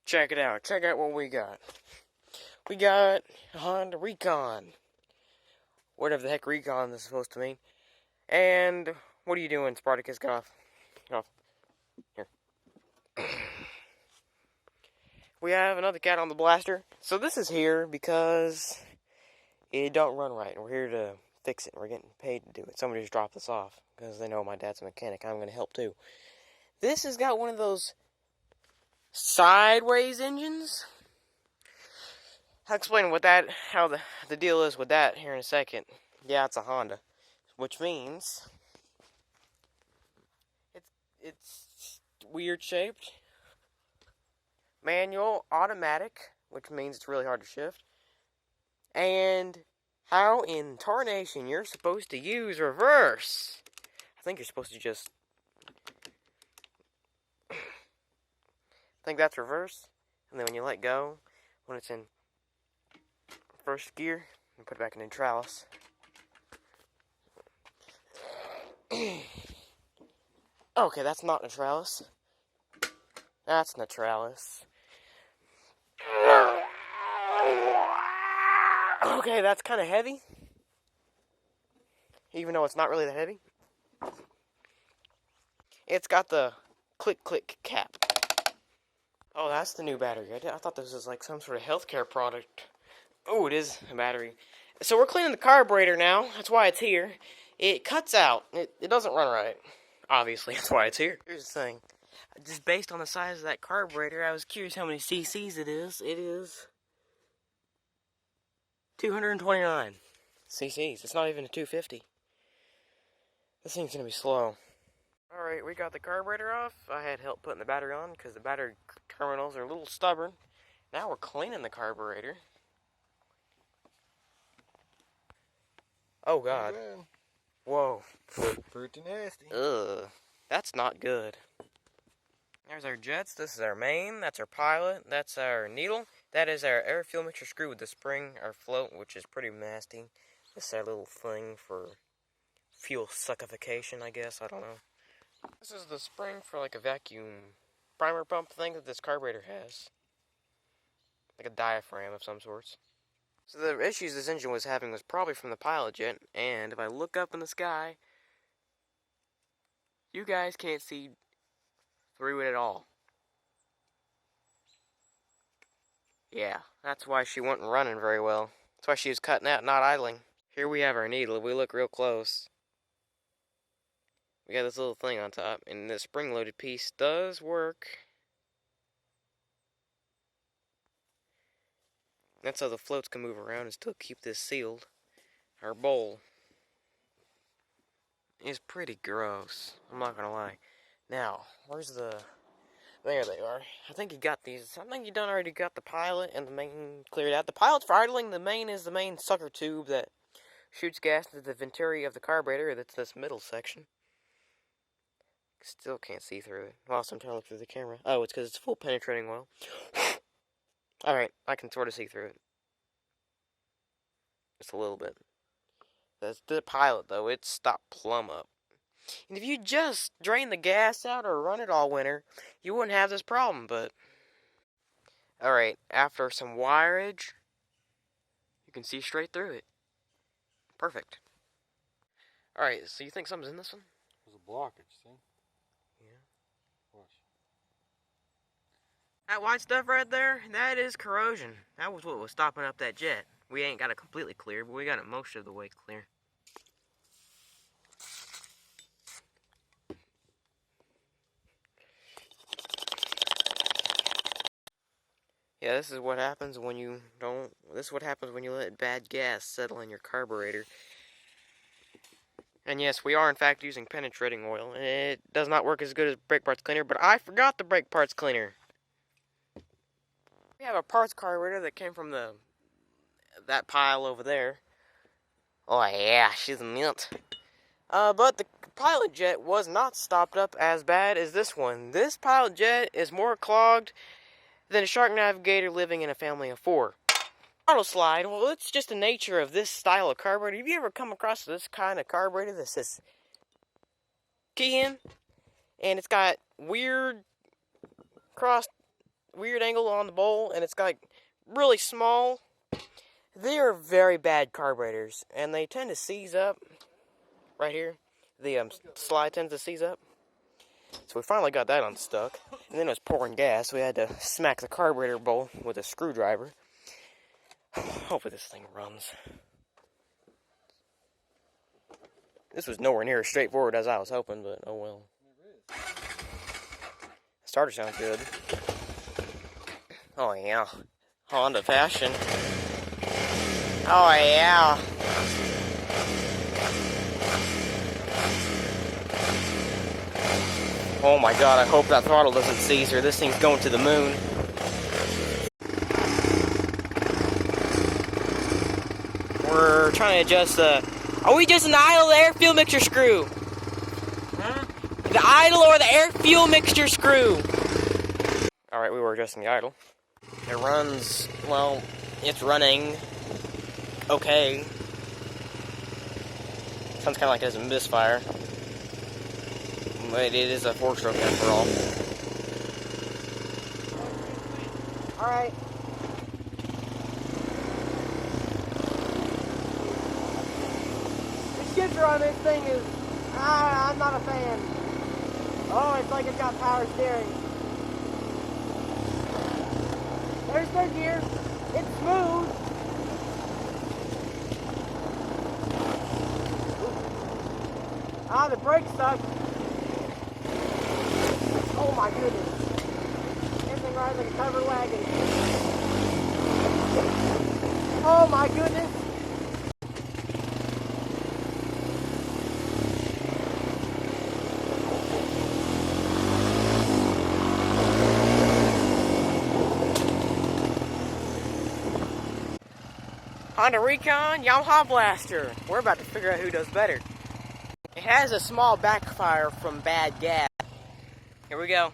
Check it out. Check out what we got. We got a Honda Recon. Whatever the heck Recon is supposed to mean. And what are you doing, Spartacus? Get off. Get off. Here. We have another cat on the blaster. So this is here because it don't run right. We're here to fix it. We're getting paid to do it. Somebody just dropped this off because they know my dad's a mechanic. I'm going to help too. This has got one of those sideways engines. I'll explain how the deal is with that here in a second. Yeah, it's a Honda, which means it's weird shaped. Manual, automatic, which means it's really hard to shift. And how in tarnation you're supposed to use reverse. I think you're supposed to just... I think that's reverse. And then when you let go, when it's in first gear, and put it back in neutralis. Okay, that's not neutralis. That's neutralis. Okay, that's kind of heavy. Even though it's not really that heavy. It's got the click cap. Oh, that's the new battery. I thought this was like some sort of healthcare product. Oh, it is a battery. So we're cleaning the carburetor now. That's why it's here. It cuts out. It doesn't run right. Obviously, that's why it's here. Here's the thing. Just based on the size of that carburetor, I was curious how many cc's it is. It is 229 cc's. It's not even a 250. This thing's going to be slow. Alright, we got the carburetor off. I had help putting the battery on because the battery terminals are a little stubborn. Now we're cleaning the carburetor. Oh God. Whoa. Pretty nasty. Ugh. That's not good. There's our jets. This is our main. That's our pilot. That's our needle. That is our air fuel mixture screw with the spring, our float, which is pretty nasty. This is our little thing for fuel suckification, I guess. I don't know. This is the spring for like a vacuum primer pump thing that this carburetor has. Like a diaphragm of some sorts. So the issues this engine was having was probably from the pilot jet, and if I look up in the sky, you guys can't see through it at all. Yeah, that's why she wasn't running very well. That's why she was cutting out, not idling. Here we have our needle. If we look real close, we got this little thing on top, and the spring-loaded piece does work. That's how the floats can move around and still keep this sealed. Our bowl is pretty gross. I'm not gonna lie. Now, where's the... There they are. I think you got these. I think you done already got the pilot and the main cleared out. The pilot's for idling. The main is the main sucker tube that shoots gas into the venturi of the carburetor. That's this middle section. Still can't see through it. Lost some time through the camera. Oh, it's because it's full penetrating oil. Alright, I can sort of see through it. Just a little bit. That's the pilot, though. It's stopped plumb up. And if you just drain the gas out or run it all winter, you wouldn't have this problem, but... Alright, after some wireage, you can see straight through it. Perfect. Alright, so you think something's in this one? There's a blockage, see? Yeah. Watch. That white stuff right there, that is corrosion. That was what was stopping up that jet. We ain't got it completely clear, but we got it most of the way clear. Yeah, this is what happens when you don't... This is what happens when you let bad gas settle in your carburetor. And yes, we are in fact using penetrating oil. It does not work as good as brake parts cleaner, but I forgot the brake parts cleaner. We have a parts carburetor that came from that pile over there. Oh yeah, she's a mint. But the pilot jet was not stopped up as bad as this one. This pilot jet is more clogged than a shark navigator living in a family of 4. Auto slide, well, it's just the nature of this style of carburetor. Have you ever come across this kind of carburetor that says key in, and it's got weird angle on the bowl, and it's got really small? They are very bad carburetors, and they tend to seize up right here. The slide tends to seize up. So we finally got that unstuck, and then it was pouring gas, so we had to smack the carburetor bowl with a screwdriver. Hopefully this thing runs. This was nowhere near as straightforward as I was hoping, but oh well. Starter sounds good. Oh yeah. Honda fashion. Oh yeah. Oh my god, I hope that throttle doesn't seize her. This thing's going to the moon. We're trying to adjust are we adjusting the idle or the air fuel mixture screw? Huh? The idle or the air fuel mixture screw? Alright, we were adjusting the idle. It runs, well, it's running okay. Sounds kind of like it has a misfire. But it is a 4-stroke after all. Alright. The shifter on this thing is, I'm not a fan. Oh, it's like it's got power steering. There's third gear. It's smooth. Ah, the brakes suck. Oh my goodness. Everything rides like a covered wagon. Oh my goodness. Honda Recon, Yamaha Blaster. We're about to figure out who does better. It has a small backfire from bad gas. Here we go.